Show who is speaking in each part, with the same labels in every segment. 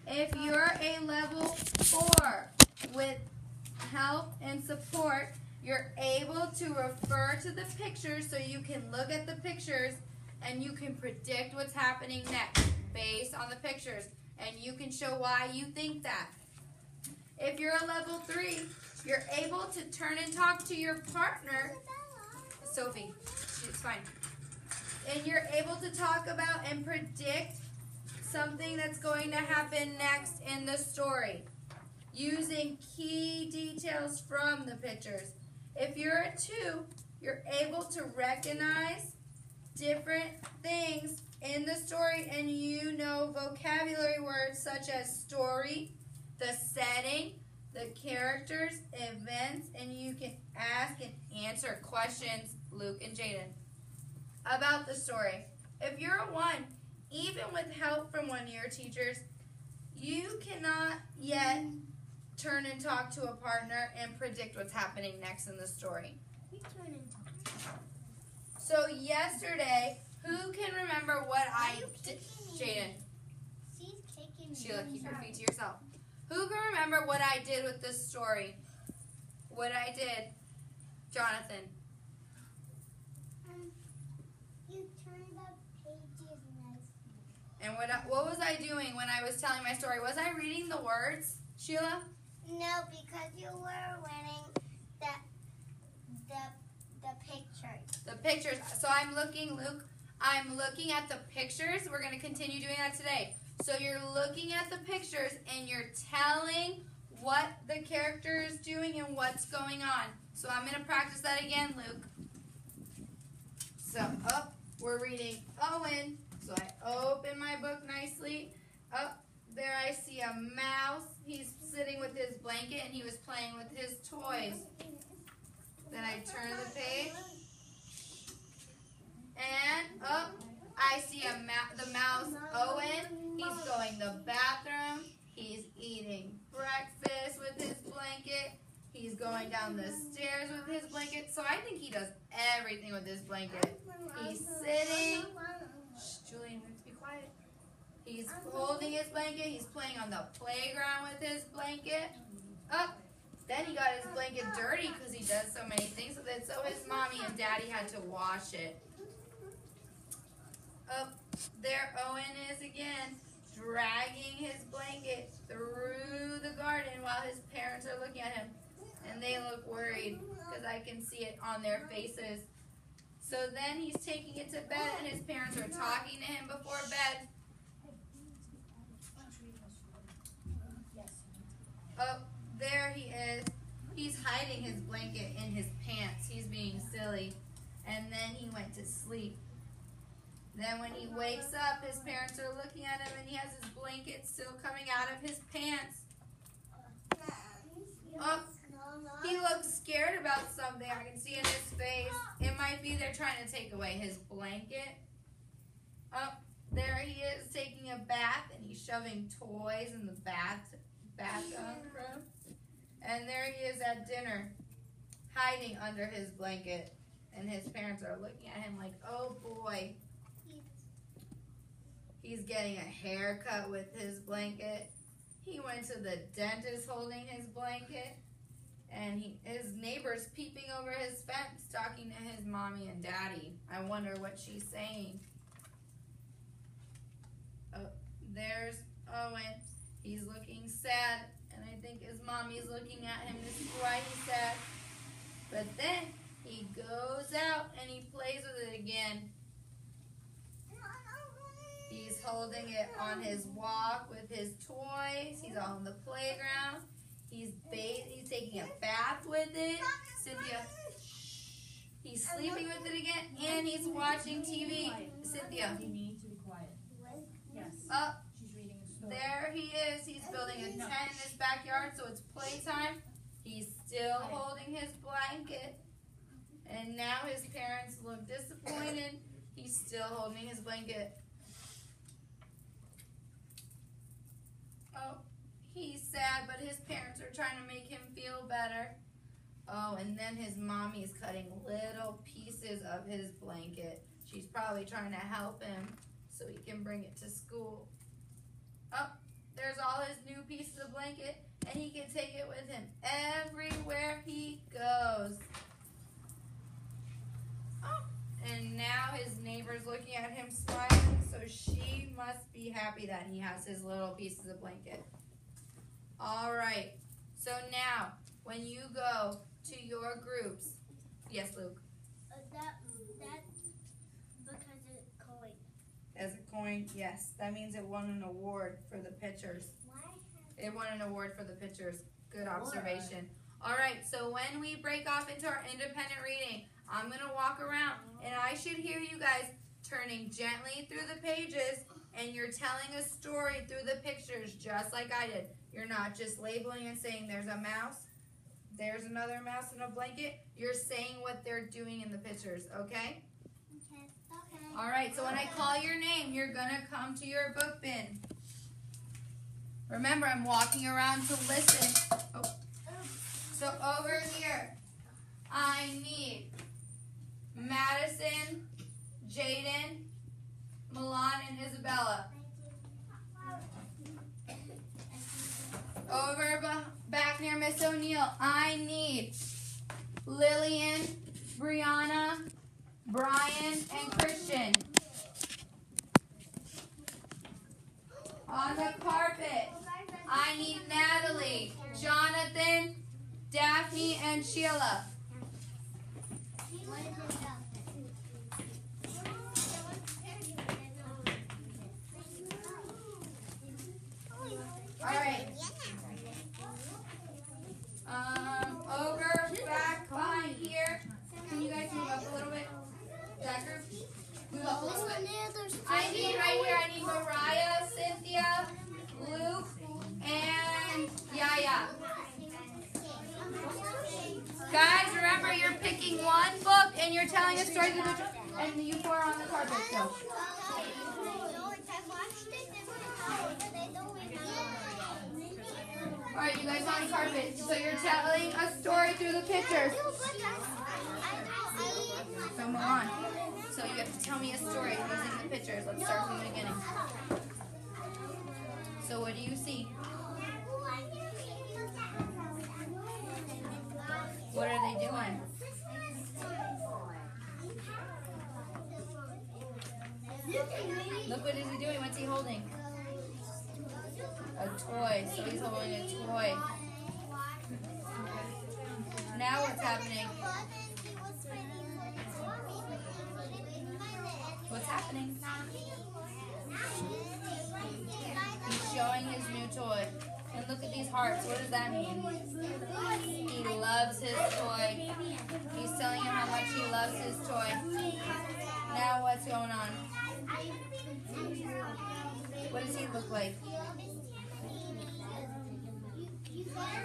Speaker 1: If you're a level 4 with help and support, you're able to refer to the pictures so you can look at the pictures and you can predict what's happening next based on the pictures, and you can show why you think that. If you're a level 3, you're able to turn and talk to your partner, Sophie, it's fine, and you're able to talk about and predict something that's going to happen next in the story using key details from the pictures. If you're a 2, you're able to recognize different things in the story, and you know vocabulary words such as story, the setting, the characters, events, and you can ask and answer questions, Luke and Jaden, about the story. If you're a 1, even with help from one of your teachers, you cannot yet turn and talk to a partner and predict what's happening next in the story. So yesterday, who can remember what I did? Jaden. Sheila, keep your feet to yourself. Who can remember what I did with this story? What I did? Jonathan.
Speaker 2: You turned the pages nicely.
Speaker 1: And what was I doing when I was telling my story? Was I reading the words, Sheila?
Speaker 2: No, because you were wearing the pictures.
Speaker 1: The pictures. So I'm looking, Luke, I'm looking at the pictures. We're going to continue doing that today. So you're looking at the pictures and you're telling what the character is doing and what's going on. So I'm going to practice that again, Luke. So up, we're reading Owen. So I open my book nicely. Up there I see a mouse. He's sitting with his blanket and he was playing with his toys. Then I turn the page. And up, I see the mouse Owen. He's going to the bathroom. He's eating breakfast with his blanket. He's going down the stairs with his blanket. So I think he does everything with his blanket. He's sitting. Shh, Julian, we have to be quiet. He's holding his blanket. He's playing on the playground with his blanket. Up. Then he got his blanket dirty because he does so many things with it. So his mommy and daddy had to wash it. Up there Owen is again, dragging his blanket through the garden while his parents are looking at him. And they look worried because I can see it on their faces. So then he's taking it to bed and his parents are talking to him before bed. Oh, there he is. He's hiding his blanket in his pants. He's being silly. And then he went to sleep. Then when he wakes up, his parents are looking at him and he has his blanket still coming out of his pants. Oh, he looks scared about something. I can see in his face. It might be they're trying to take away his blanket. Oh, there he is taking a bath and he's shoving toys in the bathtub. And there he is at dinner, hiding under his blanket. And his parents are looking at him like, oh boy. He's getting a haircut with his blanket. He went to the dentist holding his blanket. And his neighbor's peeping over his fence talking to his mommy and daddy. I wonder what she's saying. Oh, there's Owen. He's looking sad. And I think his mommy's looking at him. This is why he's sad. But then he goes out and he plays with it again. He's holding it on his walk with his toys. He's on the playground. He's taking a bath with it. Cynthia, he's sleeping with it again, and he's watching TV. Cynthia.
Speaker 3: You need to be quiet. Yes.
Speaker 1: Up.
Speaker 3: She's reading a story.
Speaker 1: There he is. He's building a tent in his backyard, so it's playtime. He's still holding his blanket. And now his parents look disappointed. He's still holding his blanket. Oh, he's sad, but his parents are trying to make him feel better. Oh, and then his mommy is cutting little pieces of his blanket. She's probably trying to help him so he can bring it to school. Oh, there there's all his new pieces of blanket, and he can take it with him everywhere he goes. Oh, and now his neighbor's looking at him smiling, so she must be happy that he has his little pieces of blanket. All right, so now when you go to your groups, yes, Luke?
Speaker 2: That's because it's coin.
Speaker 1: As a coin, yes. That means it won an award for the pictures. It won an award for the pictures. Good observation. All right, so when we break off into our independent reading, I'm going to walk around, and I should hear you guys turning gently through the pages, and you're telling a story through the pictures just like I did. You're not just labeling and saying there's a mouse, there's another mouse in a blanket. You're saying what they're doing in the pictures, okay?
Speaker 2: Okay.
Speaker 1: All right, so when I call your name, you're going to come to your book bin. Remember, I'm walking around to listen. Oh. So over here, I need Madison, Jaden, Milan, and Isabella. Over back near Miss O'Neill, I need Lillian, Brianna, Brian, and Christian. On the carpet, I need Natalie, Jonathan, Daphne, and Sheila. All right. Over back behind here. Can you guys move up a little bit? That group? Move up a little bit. I need right here, I need Mariah, Cynthia, Luke, and Yaya. Guys, remember you're picking one book and you're telling a story to the picture, and you four are on the carpet still. Alright, you guys are on the carpet. So you're telling a story through the pictures. So move on. So you have to tell me a story using the pictures. Let's start from the beginning. So what do you see? What are they doing? Look, what is he doing? What's he holding? A toy. So he's holding a toy. Now what's happening? What's happening? He's showing his new toy. And look at these hearts. What does that mean? He loves his toy. He's telling him how much he loves his toy. Now what's going on? What does he look like?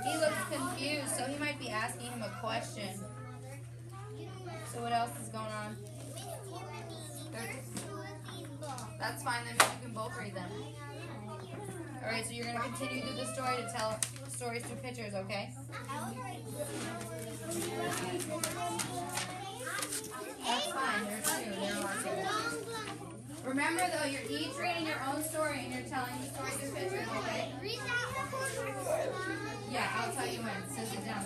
Speaker 1: He looks confused, so he might be asking him a question. So what else is going on? That's fine, then you can both read them. Alright, so you're going to continue through the story to tell stories through pictures, okay? That's fine, there's two. There are two. Remember though, you're each reading your own story and you're telling the story through pictures, okay? Yeah, I'll tell you when. So sit down.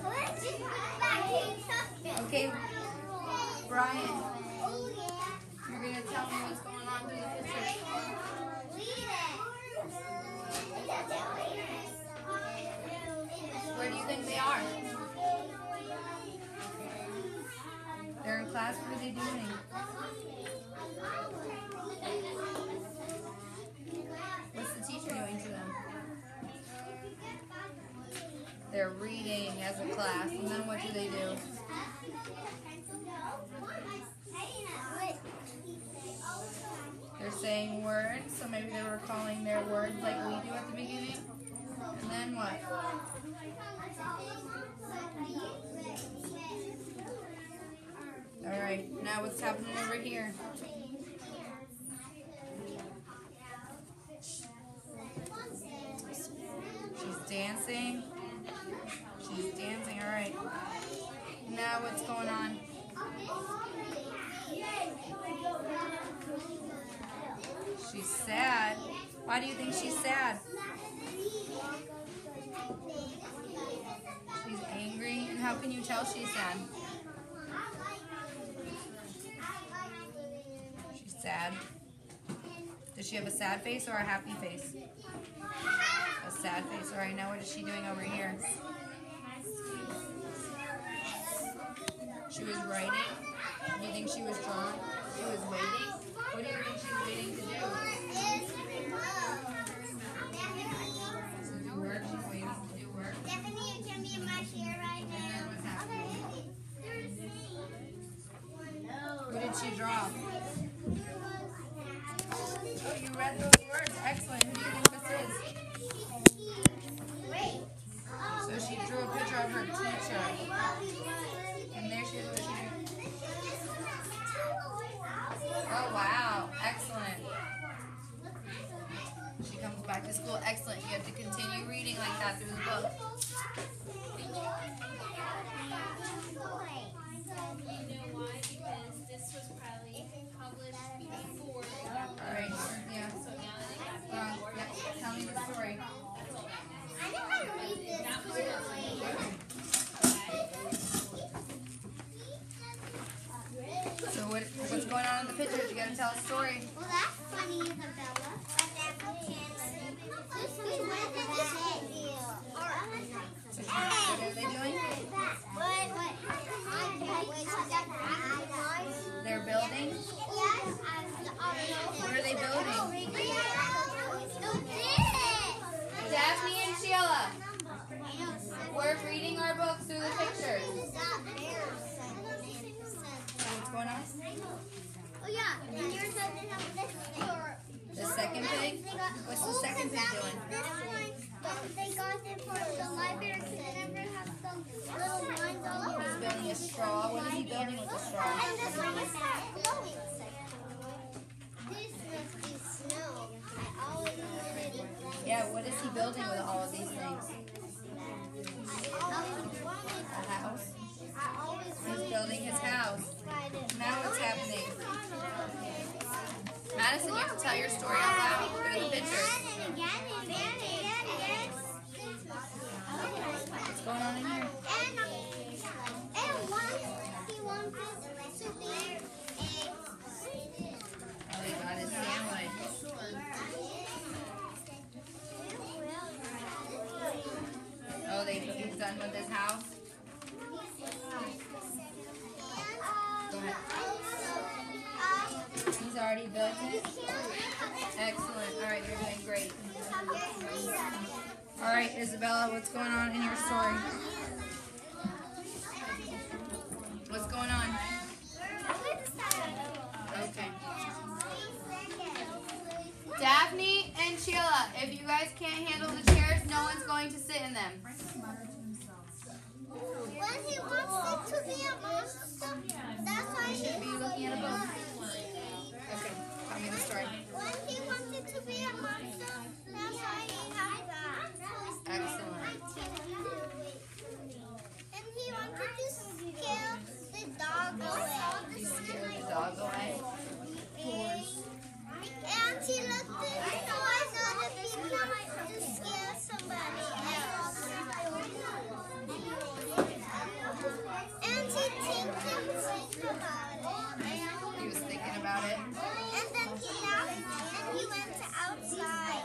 Speaker 1: Okay, Brian, you're going to tell me what's going on through the pictures. Where do you think they are? They're in class. What are they doing? What's the teacher doing to them? They're reading as a class, and then what do they do? They're saying words, so maybe they were calling their words like we do at the beginning. And then what? Alright, now what's happening over here? She's dancing. She's dancing, alright. Now what's going on? She's sad. Why do you think she's sad? can you tell she's sad? She's sad. Does she have a sad face or a happy face? A sad face. All right, now what is she doing over here? She was writing. Do you think she was drawing? She was waiting? What do you think she's waiting to do? To do work? She's waiting to do work.
Speaker 2: Stephanie, you can be in my chair right now.
Speaker 1: What's happening?
Speaker 2: No.
Speaker 1: What did she draw? Oh, you read those words. Excellent. Who do you think this is?
Speaker 2: Wait.
Speaker 1: So she drew a picture of her teacher. And there she is. What she drew. Oh, wow. Excellent. She comes back to school. Excellent. You have to continue reading like that through the book.
Speaker 4: You know why? Because this was probably published before.
Speaker 1: All right. Yeah.
Speaker 4: So now that they got
Speaker 1: Yeah. Tell me the story.
Speaker 2: I know how to read this.
Speaker 1: So what's going on in the pictures? You got to tell a story.
Speaker 2: Well, that's funny, Isabella.
Speaker 1: What are they doing? They're building. What are they building? Daphne and Sheila, we're reading our books through the pictures. What's going on?
Speaker 2: Oh yeah, and yours doesn't have this thing.
Speaker 1: The second pig? What's the second pig doing?
Speaker 2: This one, they got it from the library because they never have some little lines all over.
Speaker 1: He's building a straw. What is he building with the straw?
Speaker 2: And this one is glowing section. This must be snow. I always wanted it.
Speaker 1: Yeah, what is he building with all of these things?
Speaker 2: I always wanted
Speaker 1: A house?
Speaker 2: I always
Speaker 1: He's
Speaker 2: wanted
Speaker 1: building his house. Now what's happening? Madison, you have to tell your story out loud through the pictures. What's going on in here?
Speaker 2: And once he wanted to be
Speaker 1: Oh, he got his sandwich. Oh, he's done with his house? Go ahead. He's already built it? Excellent. All right, you're doing great. All right, Isabella, what's going on in your story? What's going on? Okay. Daphne and Sheila, if you guys can't handle the chairs, no one's going to sit in them.
Speaker 2: When he wants it to be a monster, that's why
Speaker 1: You
Speaker 2: he
Speaker 1: should be looking at a book. Okay, tell me the story.
Speaker 2: when he wants it to be a monster, that's why he has that.
Speaker 1: Excellent.
Speaker 2: And he wanted to scare the dog away.
Speaker 1: You scared the dog away?
Speaker 2: And he looked at the toys on the people to scare somebody else. And he think about it.
Speaker 1: He was thinking about it.
Speaker 2: And then he left and he went outside.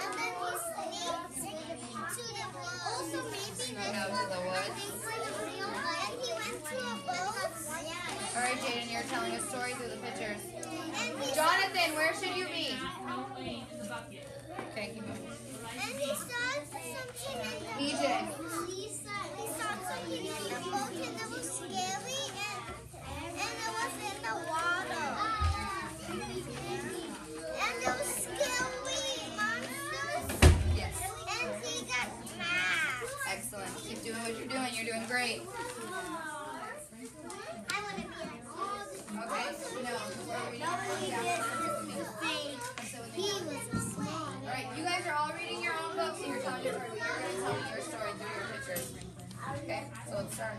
Speaker 2: And then he sneaked to the woods. Also maybe
Speaker 1: Out to the woods.
Speaker 2: And he went to a boat.
Speaker 1: All right, Jaden, you're telling a story through the pictures.
Speaker 2: And he
Speaker 1: Jonathan, where should you be? Okay, keep going.
Speaker 2: And he saw something in the
Speaker 1: EJ.
Speaker 2: boat. He saw something in the boat and it was scary and it was in the water. And it was scary monsters.
Speaker 1: Yes.
Speaker 2: And he got mad.
Speaker 1: Excellent. Keep doing what you're doing. You're doing great.
Speaker 2: I want to be like all the
Speaker 1: Okay. No. We're reading.
Speaker 2: He was smart.
Speaker 1: All right, you guys are all reading your own books and you're telling your story. You're going to tell me your story through your pictures. Okay, so let's start.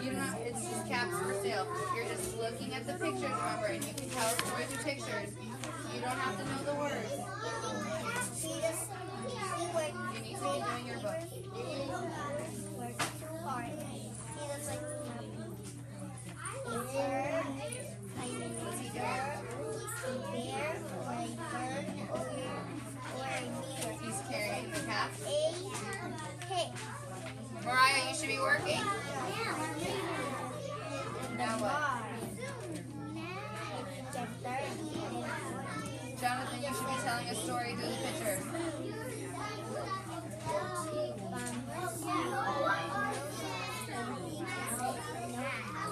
Speaker 1: You don't have, it's just caps for sale. You're just looking at the pictures, remember, and you can tell a story through pictures. You don't have to know the words.
Speaker 2: He worked.
Speaker 1: You need to be doing your book.
Speaker 2: Worked too hard. He does like
Speaker 1: What's he doing?
Speaker 2: bear or a bird or a deer.
Speaker 1: He's carrying the cap.
Speaker 2: A pig.
Speaker 1: Mariah, you should be working. Now what? Jonathan, you should be telling a story through the picture.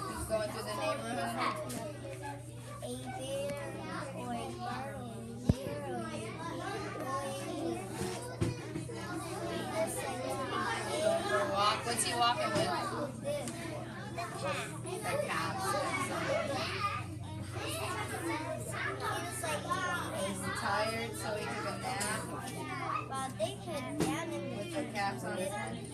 Speaker 1: He's going through the neighborhood.
Speaker 2: A bear or a bird or a deer or a
Speaker 1: Going for a walk. What's he walking with?
Speaker 2: the
Speaker 1: The cap. He's tired, so he took a nap
Speaker 2: But they could down
Speaker 1: with the caps on his head.